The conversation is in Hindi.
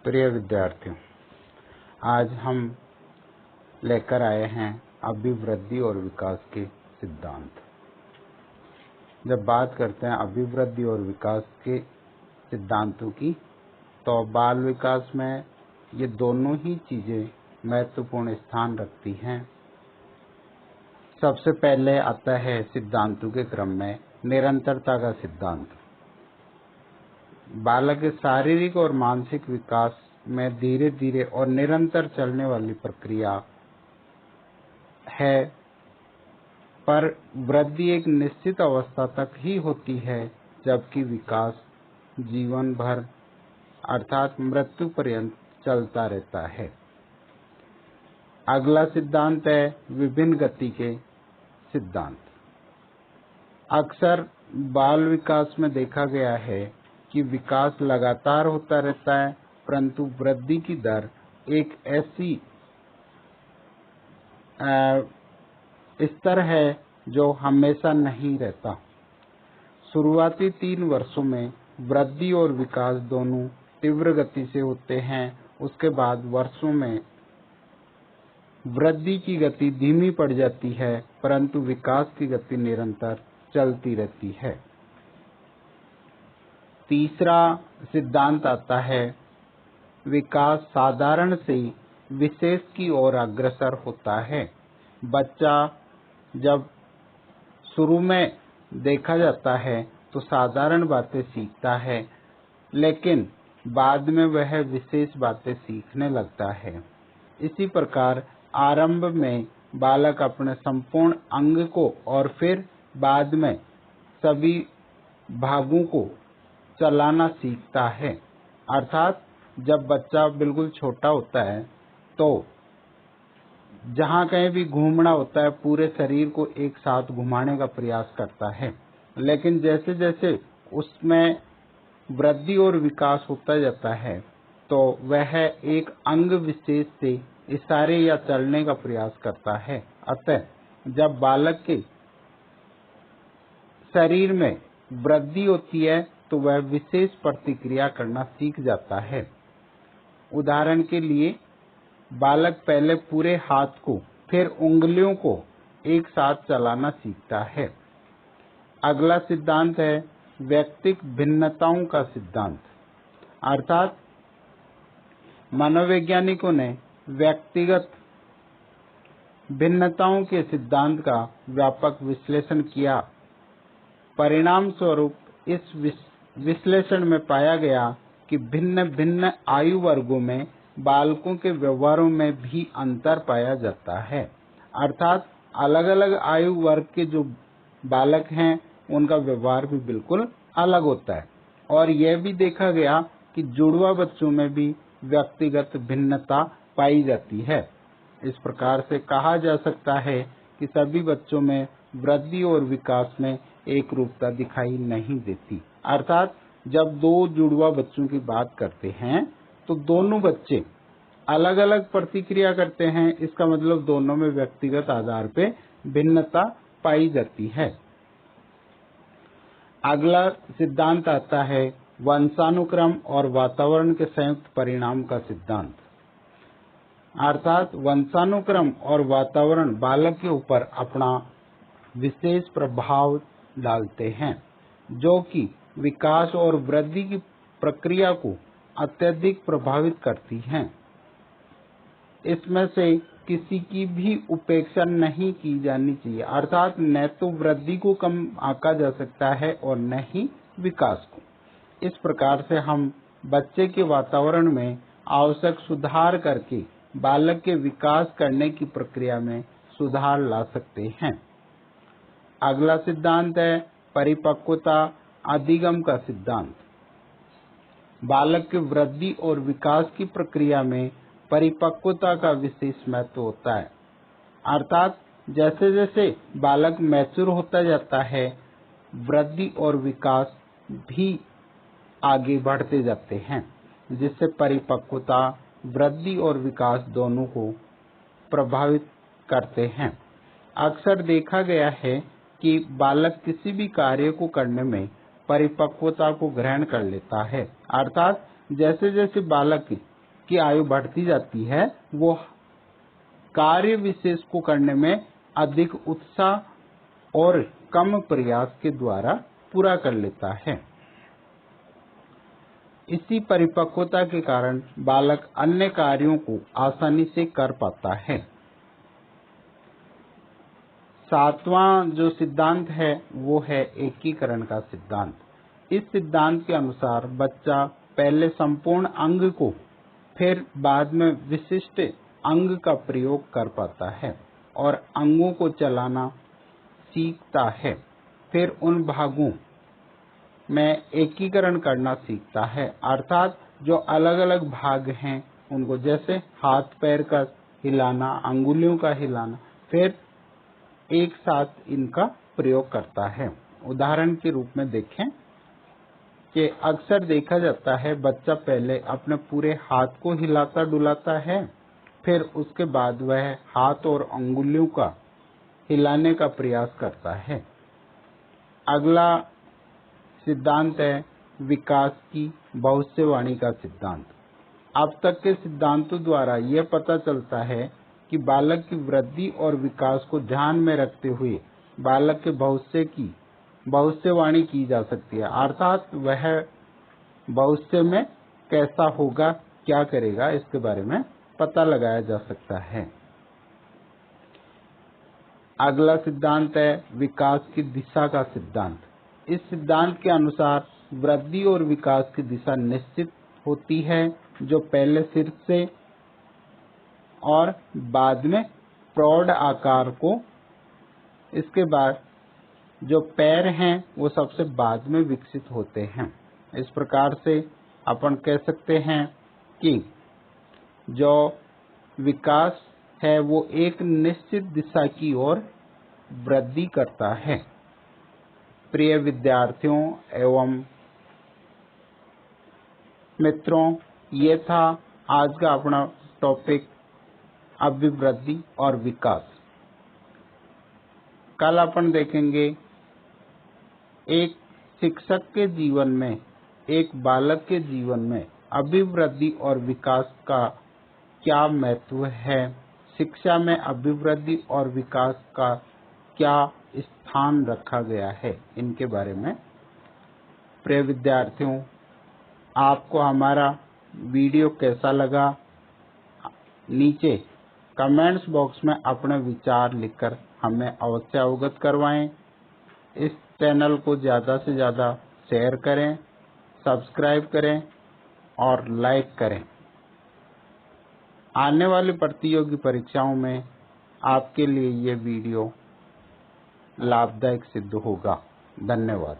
प्रिय विद्यार्थियों, आज हम लेकर आए हैं अभिवृद्धि और विकास के सिद्धांत। जब बात करते हैं अभिवृद्धि और विकास के सिद्धांतों की, तो बाल विकास में ये दोनों ही चीजें महत्वपूर्ण स्थान रखती हैं। सबसे पहले आता है सिद्धांतों के क्रम में निरंतरता का सिद्धांत। बालक के शारीरिक और मानसिक विकास में धीरे धीरे और निरंतर चलने वाली प्रक्रिया है, पर वृद्धि एक निश्चित अवस्था तक ही होती है, जबकि विकास जीवन भर अर्थात मृत्यु पर्यंत चलता रहता है। अगला सिद्धांत है विभिन्न गति के सिद्धांत। अक्सर बाल विकास में देखा गया है कि विकास लगातार होता रहता है, परंतु वृद्धि की दर एक ऐसी स्तर है जो हमेशा नहीं रहता। शुरुआती 3 वर्षों में वृद्धि और विकास दोनों तीव्र गति से होते हैं। उसके बाद वर्षों में वृद्धि की गति धीमी पड़ जाती है, परंतु विकास की गति निरंतर चलती रहती है। तीसरा सिद्धांत आता है विकास साधारण से विशेष की ओर अग्रसर होता है। बच्चा जब शुरू में देखा जाता है तो साधारण बातें सीखता है, लेकिन बाद में वह विशेष बातें सीखने लगता है। इसी प्रकार आरंभ में बालक अपने संपूर्ण अंग को और फिर बाद में सभी भागों को चलाना सीखता है। अर्थात जब बच्चा बिल्कुल छोटा होता है तो जहाँ कहीं भी घूमना होता है, पूरे शरीर को एक साथ घुमाने का प्रयास करता है, लेकिन जैसे जैसे उसमें वृद्धि और विकास होता जाता है तो वह एक अंग विशेष से इशारे या चलने का प्रयास करता है। अतः जब बालक के शरीर में वृद्धि होती है तो वह विशेष प्रतिक्रिया करना सीख जाता है। उदाहरण के लिए बालक पहले पूरे हाथ को फिर उंगलियों को एक साथ चलाना सीखता है। अगला सिद्धांत है व्यक्तिगत भिन्नताओं का सिद्धांत। अर्थात मनोवैज्ञानिकों ने व्यक्तिगत भिन्नताओं के सिद्धांत का व्यापक विश्लेषण किया। परिणाम स्वरूप इस विश्लेषण में पाया गया कि भिन्न भिन्न आयु वर्गों में बालकों के व्यवहारों में भी अंतर पाया जाता है। अर्थात अलग अलग आयु वर्ग के जो बालक हैं उनका व्यवहार भी बिल्कुल अलग होता है। और यह भी देखा गया कि जुड़वा बच्चों में भी व्यक्तिगत भिन्नता पाई जाती है। इस प्रकार से कहा जा सकता है कि सभी बच्चों में वृद्धि और विकास में एक रूपता दिखाई नहीं देती। अर्थात जब 2 जुड़वा बच्चों की बात करते हैं तो दोनों बच्चे अलग अलग प्रतिक्रिया करते हैं। इसका मतलब दोनों में व्यक्तिगत आधार पे भिन्नता पाई जाती है। अगला सिद्धांत आता है वंशानुक्रम और वातावरण के संयुक्त परिणाम का सिद्धांत। अर्थात वंशानुक्रम और वातावरण बालक के ऊपर अपना विशेष प्रभाव डालते हैं, जो कि विकास और वृद्धि की प्रक्रिया को अत्यधिक प्रभावित करती हैं। इसमें से किसी की भी उपेक्षा नहीं की जानी चाहिए। अर्थात न तो वृद्धि को कम आंका जा सकता है और न ही विकास को। इस प्रकार से हम बच्चे के वातावरण में आवश्यक सुधार करके बालक के विकास करने की प्रक्रिया में सुधार ला सकते हैं। अगला सिद्धांत है परिपक्वता अधिगम का सिद्धांत। बालक के वृद्धि और विकास की प्रक्रिया में परिपक्वता का विशेष महत्व होता है। अर्थात जैसे जैसे बालक मैच्योर होता जाता है, वृद्धि और विकास भी आगे बढ़ते जाते हैं, जिससे परिपक्वता वृद्धि और विकास दोनों को प्रभावित करते हैं। अक्सर देखा गया है कि बालक किसी भी कार्य को करने में परिपक्वता को ग्रहण कर लेता है। अर्थात जैसे जैसे बालक की आयु बढ़ती जाती है वो कार्य विशेष को करने में अधिक उत्साह और कम प्रयास के द्वारा पूरा कर लेता है। इसी परिपक्वता के कारण बालक अन्य कार्यों को आसानी से कर पाता है। सातवां जो सिद्धांत है वो है एकीकरण का सिद्धांत। इस सिद्धांत के अनुसार बच्चा पहले संपूर्ण अंग को फिर बाद में विशिष्ट अंग का प्रयोग कर पाता है और अंगों को चलाना सीखता है, फिर उन भागों में एकीकरण करना सीखता है, अर्थात जो अलग अलग भाग हैं उनको, जैसे हाथ पैर का हिलाना, अंगुलियों का हिलाना, फिर एक साथ इनका प्रयोग करता है। उदाहरण के रूप में देखें कि अक्सर देखा जाता है बच्चा पहले अपने पूरे हाथ को हिलाता डुलाता है, फिर उसके बाद वह हाथ और अंगुलियों का हिलाने का प्रयास करता है। अगला सिद्धांत है विकास की भविष्यवाणी का सिद्धांत। अब तक के सिद्धांतों द्वारा यह पता चलता है कि बालक की वृद्धि और विकास को ध्यान में रखते हुए बालक के भविष्य की भविष्यवाणी की जा सकती है, अर्थात वह भविष्य में कैसा होगा, क्या करेगा, इसके बारे में पता लगाया जा सकता है। अगला सिद्धांत है विकास की दिशा का सिद्धांत। इस सिद्धांत के अनुसार वृद्धि और विकास की दिशा निश्चित होती है, जो पहले सिर से और बाद में प्रौढ़ आकार को, इसके बाद जो पैर हैं वो सबसे बाद में विकसित होते हैं। इस प्रकार से अपन कह सकते हैं कि जो विकास है वो एक निश्चित दिशा की ओर वृद्धि करता है। प्रिय विद्यार्थियों एवं मित्रों, ये था आज का अपना टॉपिक अभिवृद्धि और विकास। कल अपन देखेंगे एक शिक्षक के जीवन में, एक बालक के जीवन में अभिवृद्धि और विकास का क्या महत्व है, शिक्षा में अभिवृद्धि और विकास का क्या स्थान रखा गया है, इनके बारे में। प्रिय विद्यार्थियों, आपको हमारा वीडियो कैसा लगा, नीचे कमेंट्स बॉक्स में अपने विचार लिखकर हमें अवश्य अवगत करवाएं। इस चैनल को ज़्यादा से ज़्यादा शेयर करें, सब्सक्राइब करें और लाइक करें। आने वाली प्रतियोगी परीक्षाओं में आपके लिए ये वीडियो लाभदायक सिद्ध होगा। धन्यवाद।